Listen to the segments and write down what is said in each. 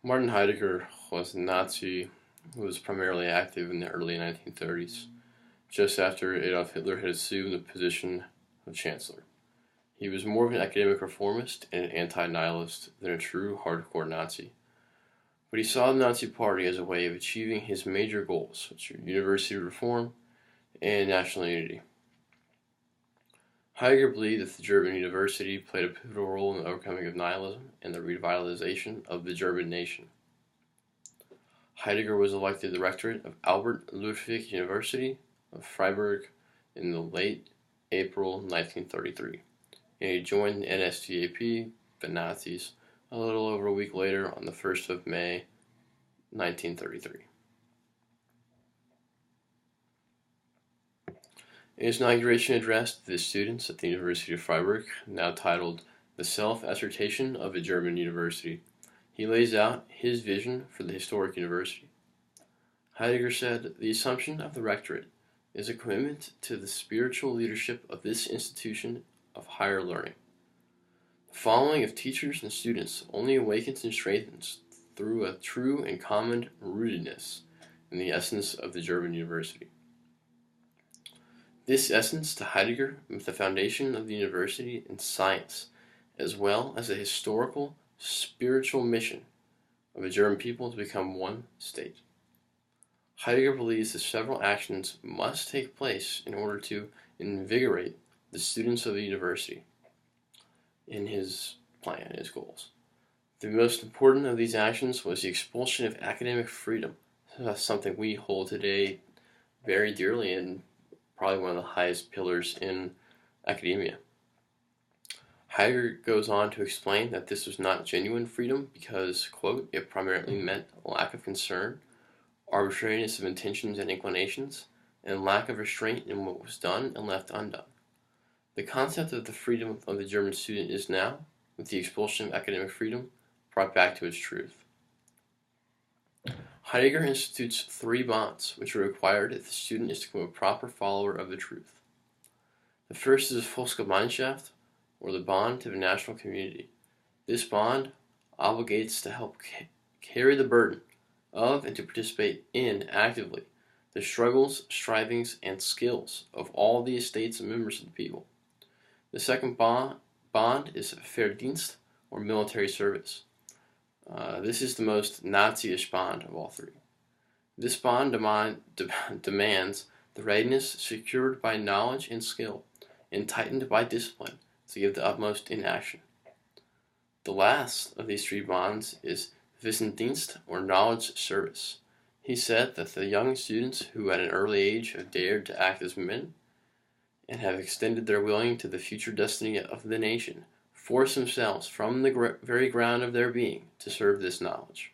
Martin Heidegger was a Nazi who was primarily active in the early 1930s, just after Adolf Hitler had assumed the position of Chancellor. He was more of an academic reformist and an anti-nihilist than a true hardcore Nazi. But he saw the Nazi Party as a way of achieving his major goals, which are university reform and national unity. Heidegger believed that the German university played a pivotal role in the overcoming of nihilism and the revitalization of the German nation. Heidegger was elected the rectorate of Albert Ludwig University of Freiburg in the late April 1933, and he joined the NSDAP, the Nazis, a little over a week later on the 1st of May 1933. In his inauguration address to the students at the University of Freiburg, now titled The Self-Assertion of a German University, he lays out his vision for the historic university. Heidegger said, "The assumption of the rectorate is a commitment to the spiritual leadership of this institution of higher learning. The following of teachers and students only awakens and strengthens through a true and common rootedness in the essence of the German university. This essence, to Heidegger, was the foundation of the university in science, as well as the historical, spiritual mission of the German people to become one state." Heidegger believes that several actions must take place in order to invigorate the students of the university in his plan, his goals. The most important of these actions was the expulsion of academic freedom. That's something we hold today very dearly and probably one of the highest pillars in academia. Heidegger goes on to explain that this was not genuine freedom because, quote, it primarily meant lack of concern, arbitrariness of intentions and inclinations, and lack of restraint in what was done and left undone. The concept of the freedom of the German student is now, with the expulsion of academic freedom, brought back to its truth. Heidegger institutes 3 bonds which are required if the student is to become a proper follower of the truth. The first is a Volksgemeinschaft, or the bond to the national community. This bond obligates to help carry the burden of and to participate in actively the struggles, strivings, and skills of all the estates and members of the people. The second bond is Verdienst, or military service. This is the most Nazi-ish bond of all 3. This bond demands the readiness secured by knowledge and skill, and tightened by discipline to give the utmost in action. The last of these 3 bonds is Wissendienst, or knowledge service. He said that the young students who at an early age have dared to act as men and have extended their willing to the future destiny of the nation force themselves from the very ground of their being to serve this knowledge.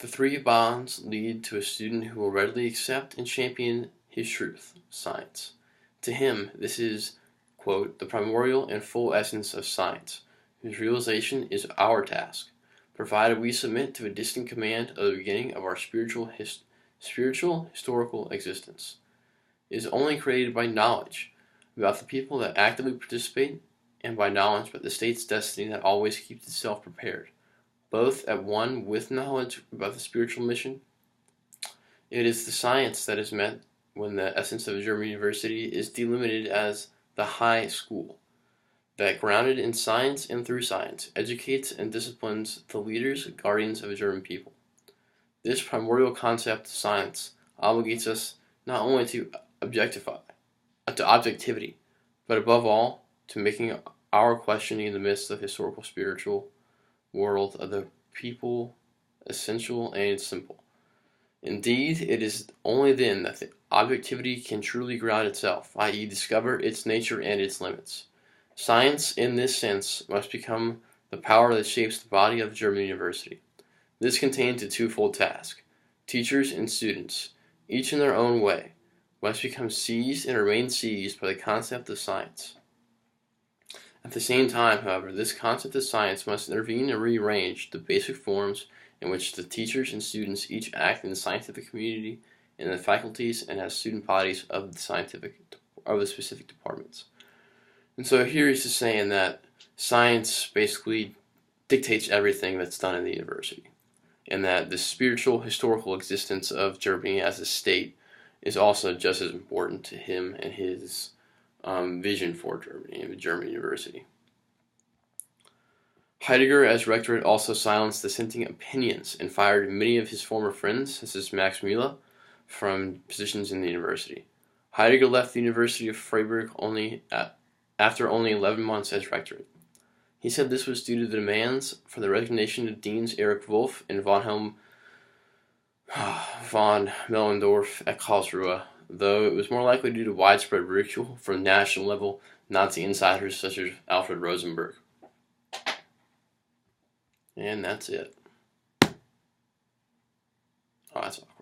The 3 bonds lead to a student who will readily accept and champion his truth, science. To him, this is, quote, the primordial and full essence of science, whose realization is our task, provided we submit to a distant command of the beginning of our spiritual historical existence. It is only created by knowledge about the people that actively participate, and by knowledge about the state's destiny that always keeps itself prepared, both at one with knowledge about the spiritual mission. It is the science that is meant when the essence of a German university is delimited as the high school, that grounded in science and through science, educates and disciplines the leaders, guardians of a German people. This primordial concept of science obligates us not only to objectivity, but above all, to making our questioning in the midst of historical spiritual world of the people essential and simple. Indeed, it is only then that the objectivity can truly ground itself, i.e. discover its nature and its limits. Science, in this sense, must become the power that shapes the body of the German university. This contains a twofold task. Teachers and students, each in their own way, must become seized and remain seized by the concept of science. At the same time, however, this concept of science must intervene and rearrange the basic forms in which the teachers and students each act in the scientific community, in the faculties, and as student bodies of the specific departments. And so here he's just saying that science basically dictates everything that's done in the university, and that the spiritual historical existence of Germany as a state is also just as important to him and his vision for Germany and the German university. Heidegger, as rectorate, also silenced dissenting opinions and fired many of his former friends, such as Max Müller, from positions in the university. Heidegger left the University of Freiburg after only 11 months as rectorate. He said this was due to the demands for the resignation of Deans Erich Wolff and Wilhelm von Mellendorf at Karlsruhe, though it was more likely due to widespread ridicule from national level Nazi insiders such as Alfred Rosenberg. And that's it. Oh, that's all.